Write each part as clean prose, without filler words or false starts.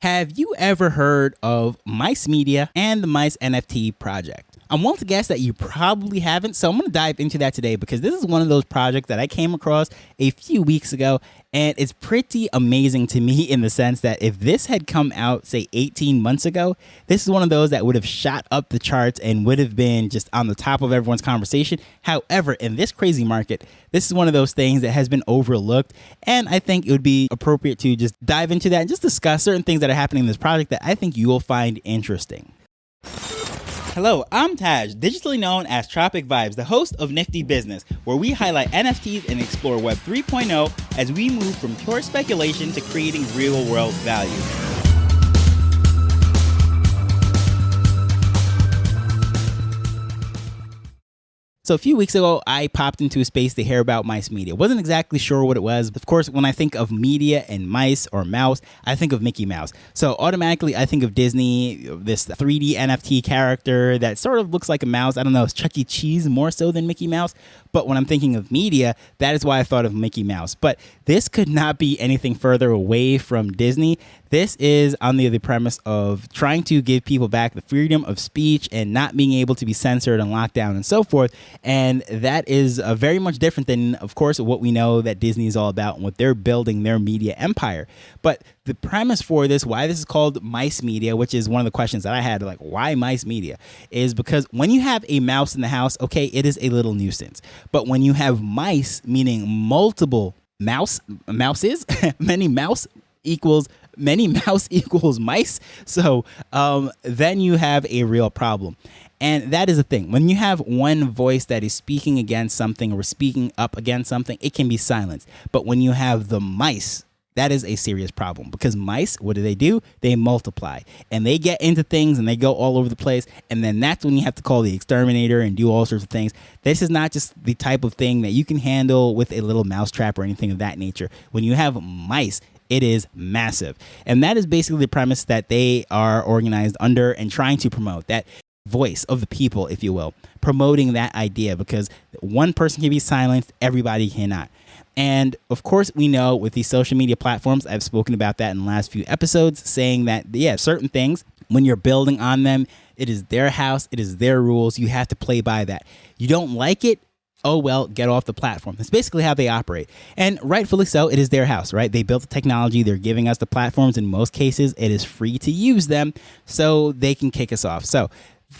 Have you ever heard of Mice Media and the Mice NFT project? I'm willing to guess that you probably haven't, so I'm going to dive into that today because this is one of those projects that I came across a few weeks ago, and it's pretty amazing to me in the sense that if this had come out, say, 18 months ago, this is one of those that would have shot up the charts and would have been just on the top of everyone's conversation. However, in this crazy market, this is one of those things that has been overlooked, and I think it would be appropriate to just dive into that and just discuss certain things that are happening in this project that I think you will find interesting. Hello, I'm Taj, digitally known as Tropic Vibes, the host of Nifty Business, where we highlight NFTs and explore Web 3.0 as we move from pure speculation to creating real-world value. So a few weeks ago, I popped into a space to hear about Mice Media. Wasn't exactly sure what it was. Of course, when I think of media and mice or mouse, I think of Mickey Mouse. So automatically, I think of Disney, this 3D NFT character that sort of looks like a mouse. I don't know, it's Chuck E. Cheese more so than Mickey Mouse. But when I'm thinking of media, that is why I thought of Mickey Mouse. But this could not be anything further away from Disney. This is on the premise of trying to give people back the freedom of speech and not being able to be censored and locked down and so forth. And that is very much different than, of course, what we know that Disney is all about and what they're building their media empire. But the premise for this, why this is called Mice Media, which is one of the questions that I had, like, why Mice Media, is because when you have a mouse in the house, okay, it is a little nuisance. But when you have mice, meaning multiple mouses, many mouse equals mice. So then you have a real problem. And that is the thing. When you have one voice that is speaking against something or speaking up against something, it can be silenced. But when you have the mice, that is a serious problem because mice, what do? They multiply and they get into things and they go all over the place. And then that's when you have to call the exterminator and do all sorts of things. This is not just the type of thing that you can handle with a little mousetrap or anything of that nature. When you have mice, it is massive. And that is basically the premise that they are organized under and trying to promote, that voice of the people, if you will, promoting that idea, because one person can be silenced, everybody cannot. And of course, we know with these social media platforms, I've spoken about that in the last few episodes, saying that, yeah, certain things, when you're building on them, it is their house, it is their rules, you have to play by that. You don't like it? Oh, well, get off the platform. That's basically how they operate. And rightfully so, it is their house, right? They built the technology. They're giving us the platforms. In most cases, it is free to use them, so they can kick us off. So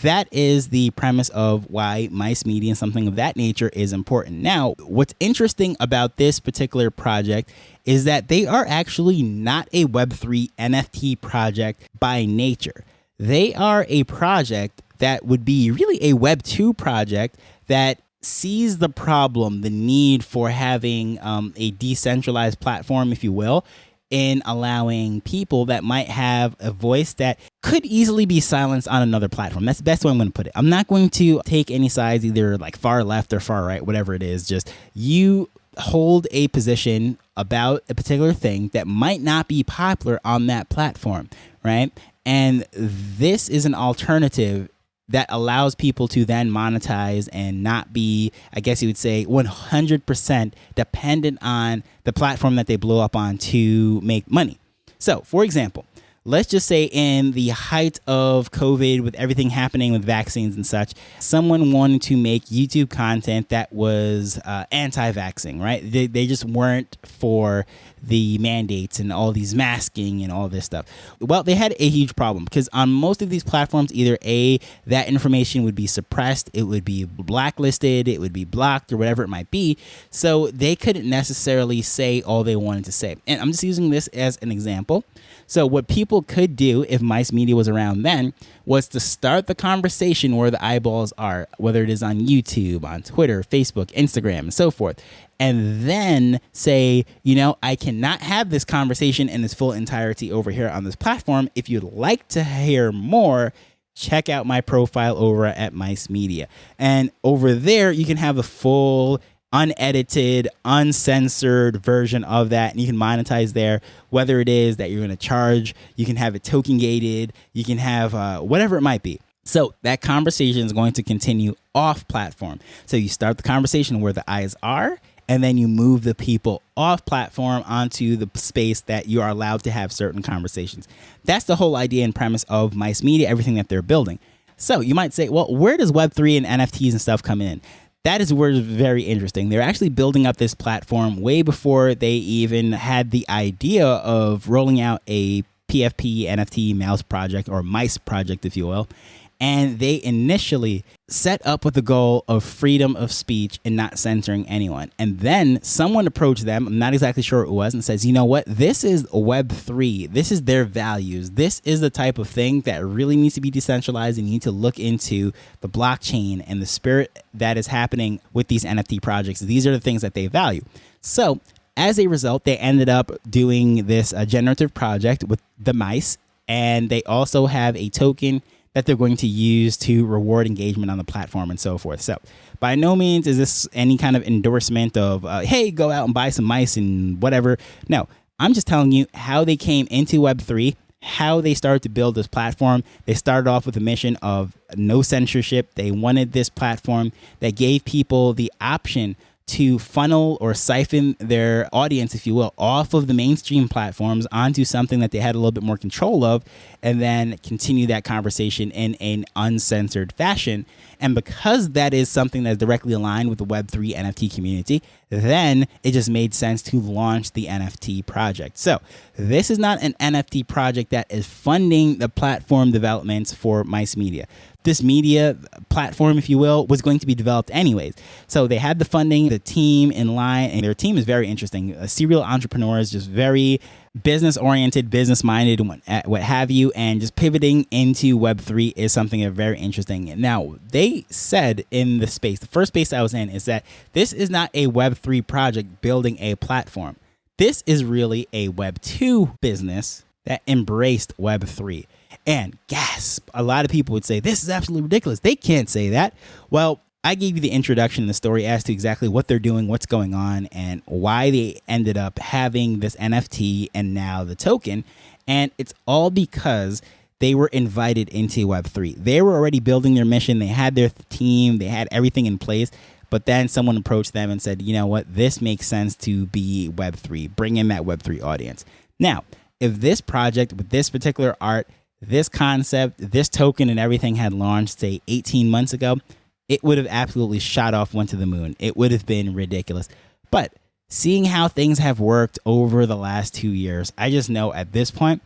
that is the premise of why Mice Media and something of that nature is important. Now, what's interesting about this particular project is that they are actually not a Web3 NFT project by nature. They are a project that would be really a Web2 project that sees the problem, the need for having a decentralized platform, if you will, in allowing people that might have a voice that could easily be silenced on another platform. That's the best way I'm going to put it. I'm not going to take any sides, either like far left or far right, whatever it is. Just you hold a position about a particular thing that might not be popular on that platform, right? And this is an alternative that allows people to then monetize and not be, I guess you would say, 100% dependent on the platform that they blow up on to make money. So, for example, let's just say in the height of COVID, with everything happening with vaccines and such, someone wanted to make YouTube content that was anti-vaxxing, right? They just weren't for the mandates and all these masking and all this stuff. Well, they had a huge problem because on most of these platforms, either A, that information would be suppressed, it would be blacklisted, it would be blocked, or whatever it might be. So they couldn't necessarily say all they wanted to say. And I'm just using this as an example. So what people could do if Mice Media was around then was to start the conversation where the eyeballs are, whether it is on YouTube, on Twitter, Facebook, Instagram, and so forth. And then say, you know, I cannot have this conversation in its full entirety over here on this platform. If you'd like to hear more, check out my profile over at Mice Media. And over there, you can have a full unedited, uncensored version of that, and you can monetize there, whether it is that you're going to charge, you can have it token gated, you can have whatever it might be. So that conversation is going to continue off platform. So you start the conversation where the eyes are, and then you move the people off platform onto the space that you are allowed to have certain conversations. That's the whole idea and premise of Mice Media, everything that they're building. So you might say, well, where does Web3 and NFTs and stuff come in? That is where it's very interesting. They're actually building up this platform way before they even had the idea of rolling out a PFP NFT mouse project, or mice project, if you will. And they initially set up with the goal of freedom of speech and not censoring anyone. And then someone approached them, I'm not exactly sure who it was, and says, you know what, this is Web3. This is their values. This is the type of thing that really needs to be decentralized, and you need to look into the blockchain and the spirit that is happening with these NFT projects. These are the things that they value. So as a result, they ended up doing this generative project with the mice, and they also have a token that they're going to use to reward engagement on the platform and so forth. So by no means is this any kind of endorsement of, hey, go out and buy some mice and whatever. No, I'm just telling you how they came into Web3, how they started to build this platform. They started off with a mission of no censorship. They wanted this platform that gave people the option to funnel or siphon their audience, if you will, off of the mainstream platforms onto something that they had a little bit more control of, and then continue that conversation in an uncensored fashion. And because that is something that's directly aligned with the Web3 NFT community, then it just made sense to launch the NFT project. So this is not an NFT project that is funding the platform developments for Mice Media. This media platform, if you will, was going to be developed anyways. So they had the funding, the team in line, and their team is very interesting. Serial entrepreneurs, just very business-oriented, business-minded, what have you, and just pivoting into Web3 is something that's very interesting. Now, they said in the space, the first space I was in, is that this is not a Web3 project building a platform. This is really a Web2 business that embraced Web3. And gasp, a lot of people would say, this is absolutely ridiculous. They can't say that. Well, I gave you the introduction in the story as to exactly what they're doing, what's going on, and why they ended up having this NFT and now the token. And it's all because they were invited into Web3. They were already building their mission. They had their team. They had everything in place. But then someone approached them and said, you know what, this makes sense to be Web3. Bring in that Web3 audience. Now, if this project with this particular art, this concept, this token and everything had launched, say, 18 months ago, it would have absolutely shot off, went to the moon. It would have been ridiculous. But seeing how things have worked over the last 2 years, I just know at this point,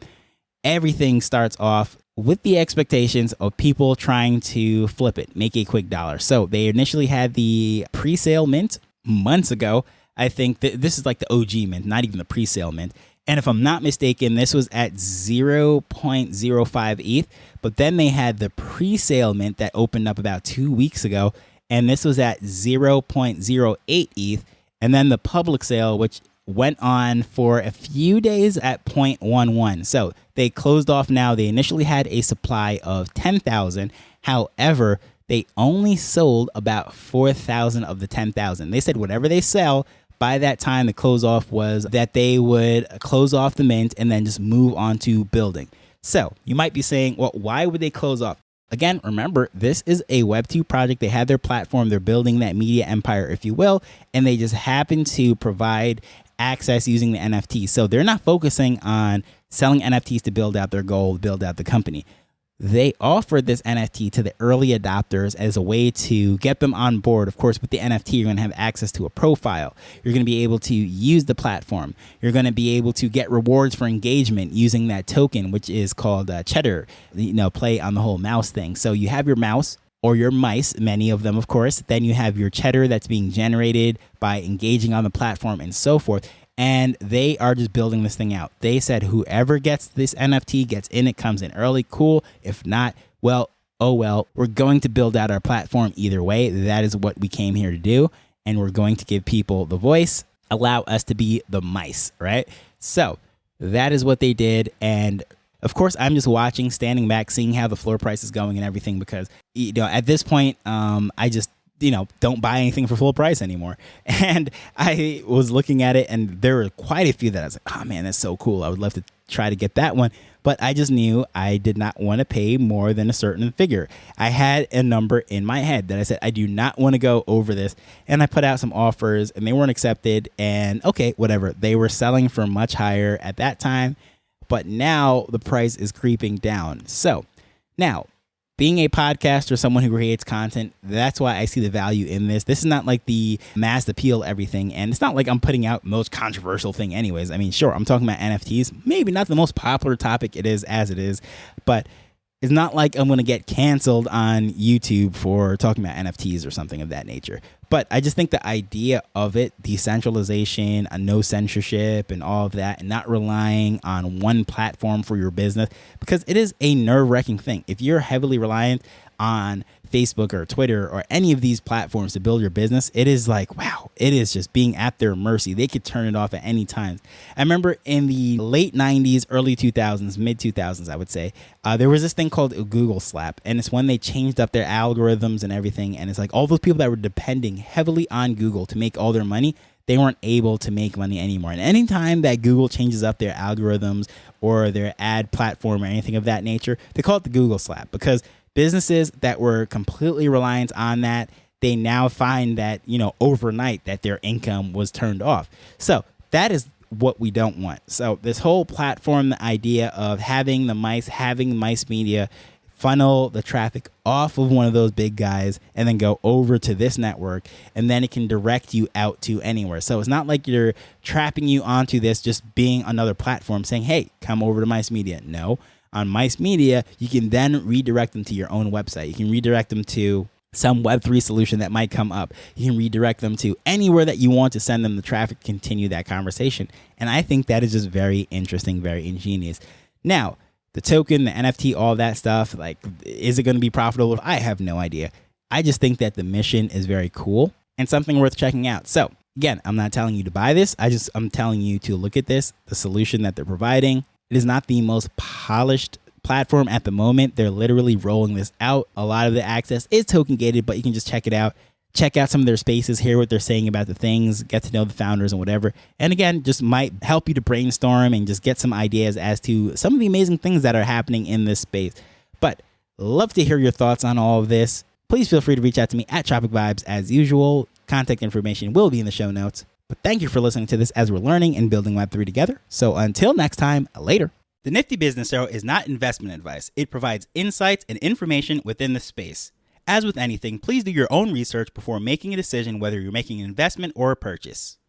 everything starts off with the expectations of people trying to flip it, make a quick dollar. So they initially had the pre-sale mint months ago. I think this is like the OG mint, not even the pre-sale mint. And if I'm not mistaken, this was at 0.05 ETH, but then they had the pre-sale mint that opened up about 2 weeks ago, and this was at 0.08 ETH, and then the public sale, which went on for a few days at 0.11. So they closed off now. They initially had a supply of 10,000. However, they only sold about 4,000 of the 10,000. They said whatever they sell, by that time, the close off was that they would close off the mint and then just move on to building. So you might be saying, well, why would they close off? Again, remember, this is a Web2 project. They have their platform. They're building that media empire, if you will, and they just happen to provide access using the NFT. So they're not focusing on selling NFTs to build out their goal, build out the company. They offered this NFT to the early adopters as a way to get them on board. Of course, with the NFT, you're going to have access to a profile. You're going to be able to use the platform. You're going to be able to get rewards for engagement using that token, which is called cheddar, play on the whole mouse thing. So you have your mouse or your mice, many of them, of course. Then you have your cheddar that's being generated by engaging on the platform and so forth. And they are just building this thing out. They said whoever gets this NFT gets in, it comes in early, cool. If not, well, oh well, we're going to build out our platform either way. That is what we came here to do. And we're going to give people the voice, allow us to be the mice, right? So that is what they did. And of course, I'm just watching, standing back, seeing how the floor price is going and everything, because at this point, I just don't buy anything for full price anymore. And I was looking at it, and there were quite a few that I was like, oh man, that's so cool. I would love to try to get that one. But I just knew I did not want to pay more than a certain figure. I had a number in my head that I said, I do not want to go over this. And I put out some offers and they weren't accepted. And okay, whatever. They were selling for much higher at that time. But now the price is creeping down. So now, being a podcaster, someone who creates content, that's why I see the value in this. This is not like the mass appeal everything. And it's not like I'm putting out the most controversial thing anyways. I mean, sure, I'm talking about NFTs. Maybe not the most popular topic it is as it is. But it's not like I'm going to get canceled on YouTube for talking about NFTs or something of that nature. But I just think the idea of it, decentralization, no censorship and all of that, and not relying on one platform for your business, because it is a nerve-wracking thing. If you're heavily reliant on Facebook or Twitter or any of these platforms to build your business, it is like, wow, it is just being at their mercy. They could turn it off at any time. I remember in the late 90s, early 2000s, mid 2000s, I would say, there was this thing called a Google slap. And it's when they changed up their algorithms and everything. And it's like all those people that were depending heavily on Google to make all their money, they weren't able to make money anymore. And anytime that Google changes up their algorithms or their ad platform or anything of that nature, they call it the Google slap, because businesses that were completely reliant on that, they now find that, overnight that their income was turned off. So that is what we don't want. So this whole platform, the idea of having mice media funnel the traffic off of one of those big guys and then go over to this network, and then it can direct you out to anywhere. So it's not like you're trapping you onto this just being another platform saying, hey, come over to Mice Media. No. On Mice Media, you can then redirect them to your own website. You can redirect them to some Web3 solution that might come up. You can redirect them to anywhere that you want to send them the traffic, continue that conversation. And I think that is just very interesting, very ingenious. Now, the token, the NFT, all that stuff, like, is it going to be profitable? I have no idea. I just think that the mission is very cool and something worth checking out. So again, I'm not telling you to buy this. I'm telling you to look at this, the solution that they're providing. It is not the most polished platform at the moment. They're literally rolling this out. A lot of the access is token gated, but you can just check it out. Check out some of their spaces, hear what they're saying about the things, get to know the founders and whatever. And again, just might help you to brainstorm and just get some ideas as to some of the amazing things that are happening in this space. But love to hear your thoughts on all of this. Please feel free to reach out to me at Tropic Vibes as usual. Contact information will be in the show notes. But thank you for listening to this as we're learning and building Web3 together. So until next time, later. The Nifty Business Show is not investment advice. It provides insights and information within the space. As with anything, please do your own research before making a decision whether you're making an investment or a purchase.